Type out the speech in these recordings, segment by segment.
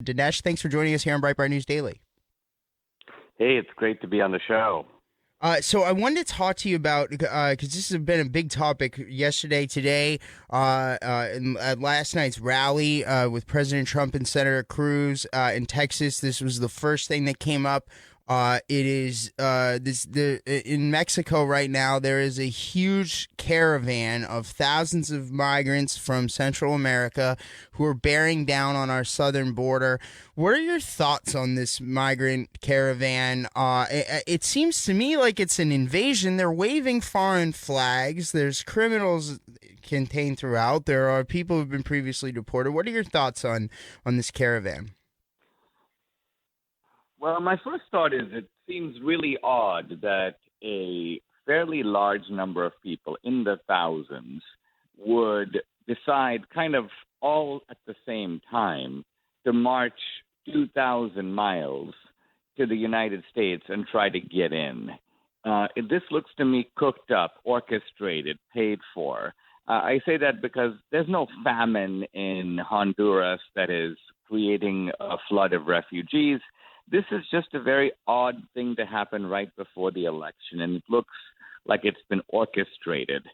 Dinesh, thanks for joining us here on Breitbart News Daily. Hey, it's great to be on the show. So I wanted to talk to you about because this has been a big topic yesterday, today, and at last night's rally with President Trump and Senator Cruz in Texas. This was the first thing that came up. It is in Mexico right now. There is a huge caravan of thousands of migrants from Central America who are bearing down on our southern border. What are your thoughts on this migrant caravan? It seems to me like it's an invasion. They're waving foreign flags. There's criminals contained throughout. There are people who've been previously deported. What are your thoughts on this caravan? Well, my first thought is it seems really odd that a fairly large number of people, in the thousands, would decide kind of all at the same time to march 2,000 miles to the United States and try to get in. This looks to me cooked up, orchestrated, paid for. I say that because there's no famine in Honduras that is creating a flood of refugees. This is just a very odd thing to happen right before the election, and it looks like it's been orchestrated.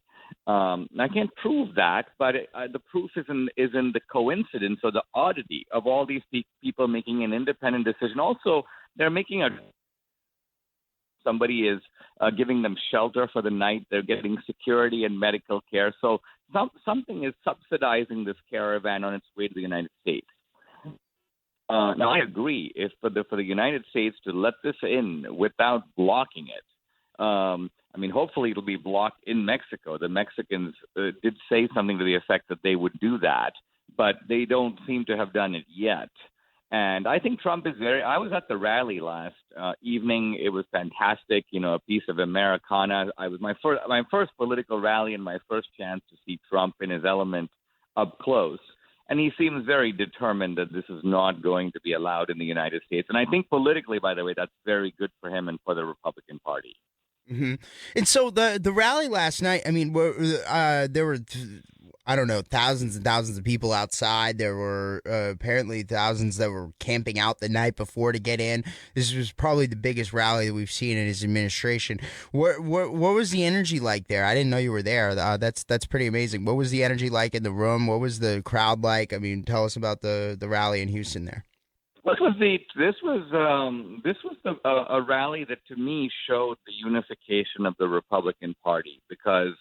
I can't prove that, but the proof is in the coincidence or the oddity of all these people making an independent decision. Also, they're making a somebody is giving them shelter for the night. They're getting security and medical care. So something is subsidizing this caravan on its way to the United States. Now, I agree. If for the United States to let this in without blocking it, I mean, hopefully it'll be blocked in Mexico. The Mexicans did say something to the effect that they would do that, but they don't seem to have done it yet. And I think Trump is very. I was at the rally last evening. It was fantastic. You know, a piece of Americana. I was my first political rally and my first chance to see Trump in his element up close. And he seems very determined that this is not going to be allowed in the United States. And I think politically, by the way, that's very good for him and for the Republican Party. hmm And so the rally last night. I mean, there were I don't know, thousands and thousands of people outside. There were apparently thousands that were camping out the night before to get in. This was probably the biggest rally that we've seen in his administration. What was the energy like there? I didn't know you were there. That's pretty amazing. What was the energy like in the room? What was the crowd like? I mean, tell us about the rally in Houston there. This was a rally that to me showed the unification of the Republican Party because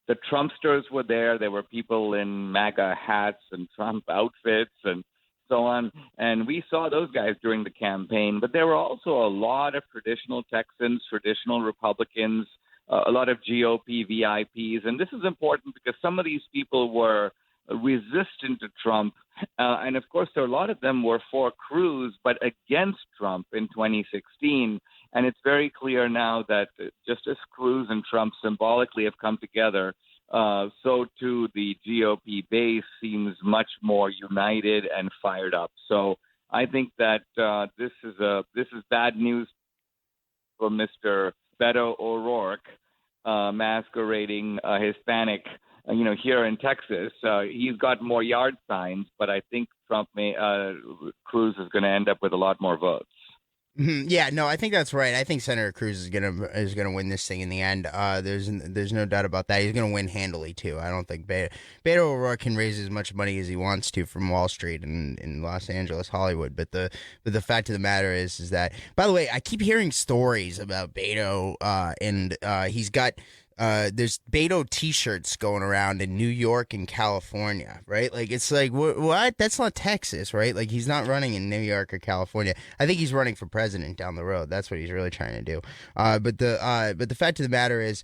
the Trumpsters were there. There were people in MAGA hats and Trump outfits and so on. And we saw those guys during the campaign. But there were also a lot of traditional Texans, traditional Republicans, a lot of GOP VIPs. And this is important because some of these people were resistant to Trump. And of course, a lot of them were for Cruz, but against Trump in 2016. And it's very clear now that just as Cruz and Trump symbolically have come together, so too the GOP base seems much more united and fired up. So I think that this is bad news for Mr. Beto O'Rourke, masquerading Hispanic. Here in Texas, he's got more yard signs, but I think Cruz is going to end up with a lot more votes. Yeah, no, I think that's right. I think Senator Cruz is gonna win this thing in the end. There's no doubt about that. He's gonna win handily too. I don't think Beto O'Rourke can raise as much money as he wants to from Wall Street and in Los Angeles, Hollywood. But the fact of the matter is that, by the way, I keep hearing stories about Beto, and he's got. There's Beto T-shirts going around in New York and California, right? Like it's like what? That's not Texas, right? Like he's not running in New York or California. I think he's running for president down the road. That's what he's really trying to do. But the fact of the matter is,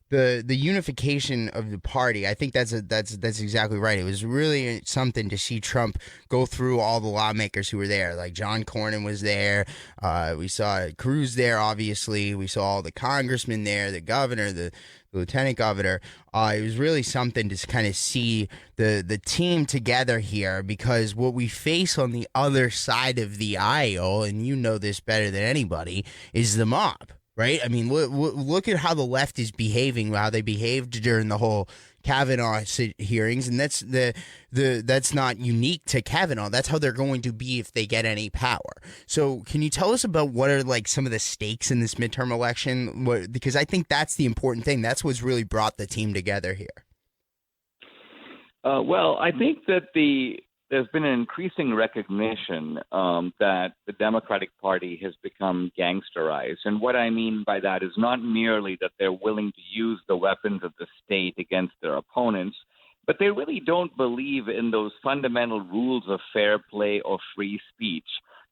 the unification of the party. I think that's exactly right. It was really something to see Trump go through all the lawmakers who were there. Like John Cornyn was there. We saw Cruz there. Obviously, we saw all the congressmen there, the governor, the lieutenant governor. It was really something to kind of see the team together here, because what we face on the other side of the aisle, and you know this better than anybody, is the mob. Right? I mean, look at how the left is behaving, how they behaved during the whole Kavanaugh hearings, and that's not unique to Kavanaugh. That's how they're going to be if they get any power. So, can you tell us about what are like some of the stakes in this midterm election? Because I think that's the important thing. That's what's really brought the team together here. Well, I think that there's been an increasing recognition that the Democratic Party has become gangsterized. And what I mean by that is not merely that they're willing to use the weapons of the state against their opponents, but they really don't believe in those fundamental rules of fair play or free speech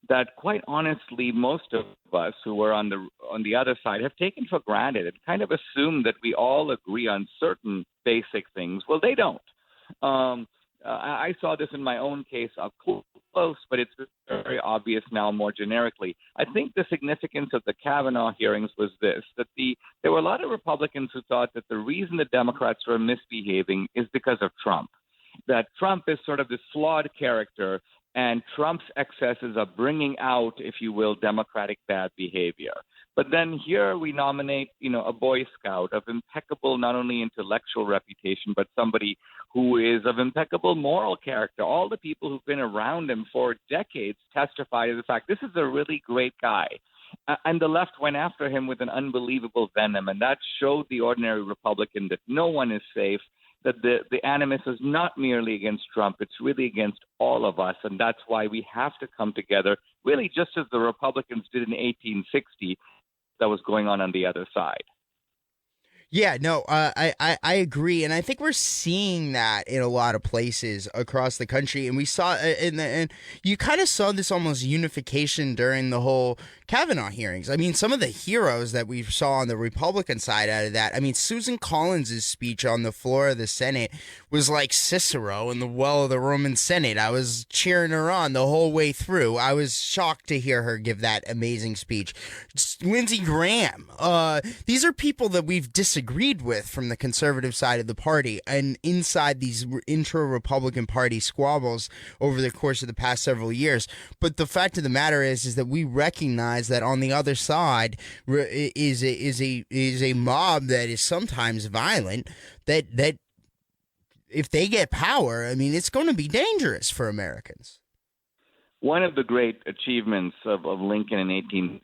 that, quite honestly, most of us who are on the other side have taken for granted and kind of assume that we all agree on certain basic things. Well, they don't. I saw this in my own case up close, but it's very obvious now more generically. I think the significance of the Kavanaugh hearings was this, that there were a lot of Republicans who thought that the reason the Democrats were misbehaving is because of Trump, that Trump is sort of this flawed character, and Trump's excesses are bringing out, if you will, Democratic bad behavior. But then here we nominate, a Boy Scout of impeccable not only intellectual reputation, but somebody who is of impeccable moral character. All the people who've been around him for decades testify to the fact this is a really great guy. And the left went after him with an unbelievable venom, and that showed the ordinary Republican that no one is safe, that the animus is not merely against Trump, it's really against all of us, and that's why we have to come together, really just as the Republicans did in 1860, that was going on the other side. Yeah, no, I agree, and I think we're seeing that in a lot of places across the country, and we saw and you kind of saw this almost unification during the whole Kavanaugh hearings. I mean, some of the heroes that we saw on the Republican side out of that. I mean, Susan Collins' speech on the floor of the Senate was like Cicero in the well of the Roman Senate. I was cheering her on the whole way through. I was shocked to hear her give that amazing speech. Lindsey Graham. These are people that we've disagreed with from the conservative side of the party, and inside these intra-Republican Party squabbles over the course of the past several years. But the fact of the matter is that we recognize that on the other side is a mob that is sometimes violent. That if they get power, I mean, it's going to be dangerous for Americans. One of the great achievements of Lincoln in 18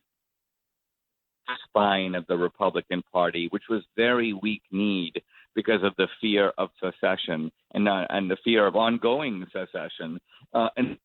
spine of the Republican Party, which was very weak-kneed because of the fear of secession and the fear of ongoing secession, and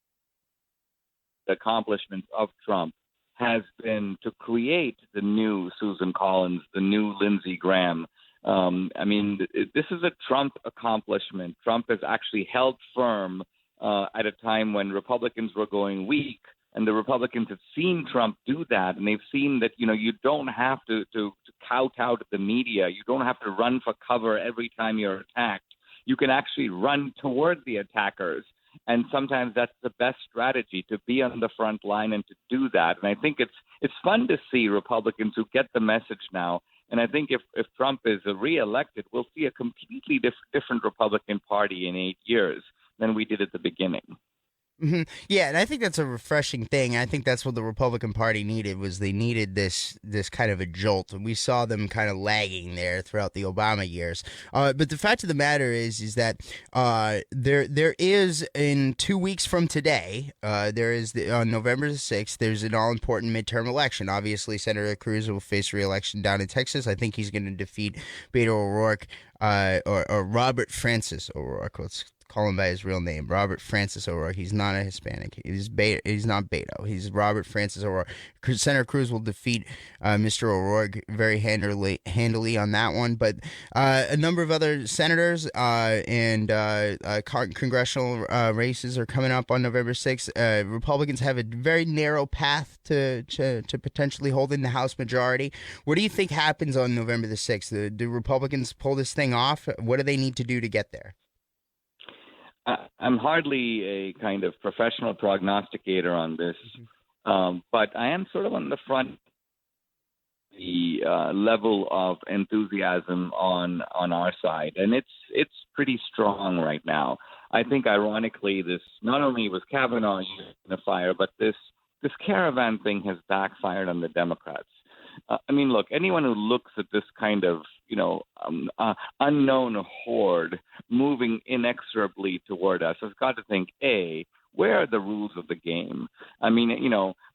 the accomplishments of Trump has been to create the new Susan Collins, the new Lindsey Graham. I mean, this is a Trump accomplishment. Trump has actually held firm at a time when Republicans were going weak, and the Republicans have seen Trump do that, and they've seen that, you don't have to kowtow to the media. You don't have to run for cover every time you're attacked. You can actually run toward the attackers. And sometimes that's the best strategy, to be on the front line and to do that. And I think it's fun to see Republicans who get the message now. And I think if Trump is reelected, we'll see a completely different Republican Party in 8 years than we did at the beginning. Mm-hmm. Yeah, and I think that's a refreshing thing. I think that's what the Republican Party needed, was they needed this kind of a jolt, and we saw them kind of lagging there throughout the Obama years. But the fact of the matter is that there is, in 2 weeks from today, there is on November the 6th, there's an all important midterm election. Obviously, Senator Cruz will face re-election down in Texas. I think he's going to defeat Beto O'Rourke or Robert Francis O'Rourke. Let's call him by his real name, Robert Francis O'Rourke. He's not a Hispanic. He's not Beto. He's Robert Francis O'Rourke. Senator Cruz will defeat Mr. O'Rourke very handily on that one. But a number of other senators and congressional races are coming up on November 6th. Republicans have a very narrow path to potentially holding the House majority. What do you think happens on November the 6th? Do Republicans pull this thing off? What do they need to do to get there? I'm hardly a kind of professional prognosticator on this, but I am sort of on the front. The level of enthusiasm on our side, and it's pretty strong right now. I think, ironically, this not only was Kavanaugh in the fire, but this caravan thing has backfired on the Democrats. I mean, look, anyone who looks at this kind of, unknown horde moving inexorably toward us has got to think, A, where are the rules of the game? I mean,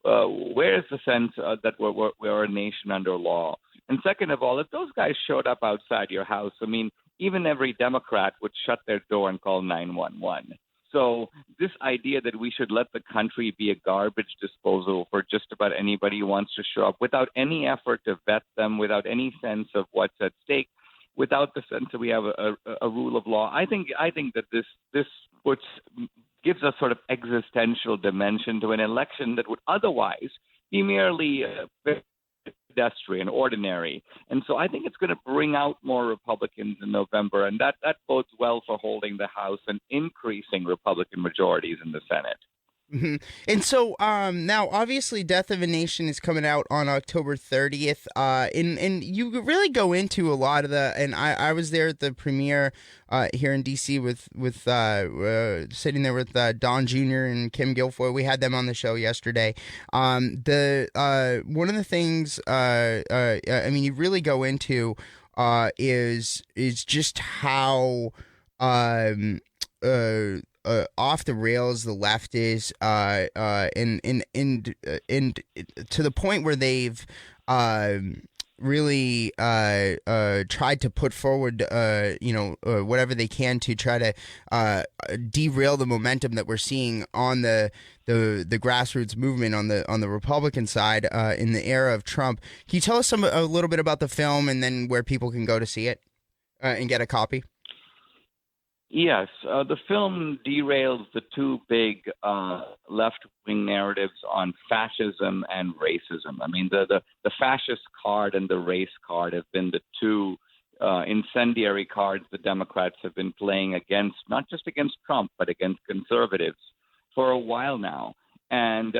where is the sense that we're a nation under law? And second of all, if those guys showed up outside your house, I mean, even every Democrat would shut their door and call 911. So this idea that we should let the country be a garbage disposal for just about anybody who wants to show up without any effort to vet them, without any sense of what's at stake, without the sense that we have a rule of law, I think that this puts gives a sort of existential dimension to an election that would otherwise be merely pedestrian, ordinary. And so I think it's going to bring out more Republicans in November, and that bodes well for holding the House and increasing Republican majorities in the Senate. Mhm. And so now, obviously, Death of a Nation is coming out on October 30th. And you really go into a lot of and I was there at the premiere here in D.C. with sitting there with Don Jr. and Kim Guilfoyle. We had them on the show yesterday. One of the things I mean, you really go into is just how off the rails the left is, and to the point where they've really tried to put forward whatever they can to try to derail the momentum that we're seeing on the grassroots movement on the Republican side in the era of Trump. Can you tell us a little bit about the film and then where people can go to see it and get a copy? Yes, the film derails the two big left-wing narratives on fascism and racism. I mean, the fascist card and the race card have been the two incendiary cards the Democrats have been playing against, not just against Trump, but against conservatives for a while now. And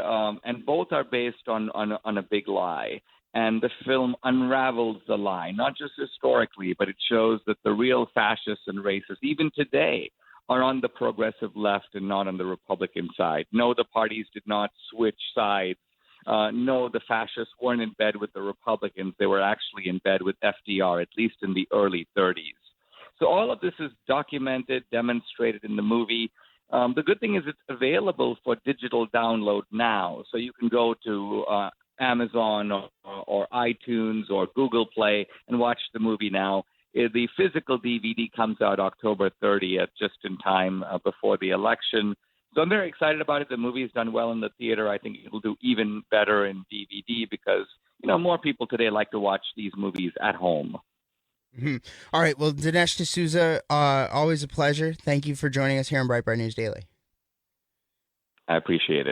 both are based on a big lie. And the film unravels the lie, not just historically, but it shows that the real fascists and racists, even today, are on the progressive left and not on the Republican side. No, the parties did not switch sides. No, the fascists weren't in bed with the Republicans. They were actually in bed with FDR, at least in the early 30s. So all of this is documented, demonstrated in the movie. The good thing is it's available for digital download now. So you can go to Amazon or iTunes or Google Play and watch the movie now. The physical DVD comes out October 30th, just in time before the election. So I'm very excited about it. The movie has done well in the theater. I think it'll do even better in DVD because, more people today like to watch these movies at home. Mm-hmm. All right. Well, Dinesh D'Souza, always a pleasure. Thank you for joining us here on Breitbart News Daily. I appreciate it.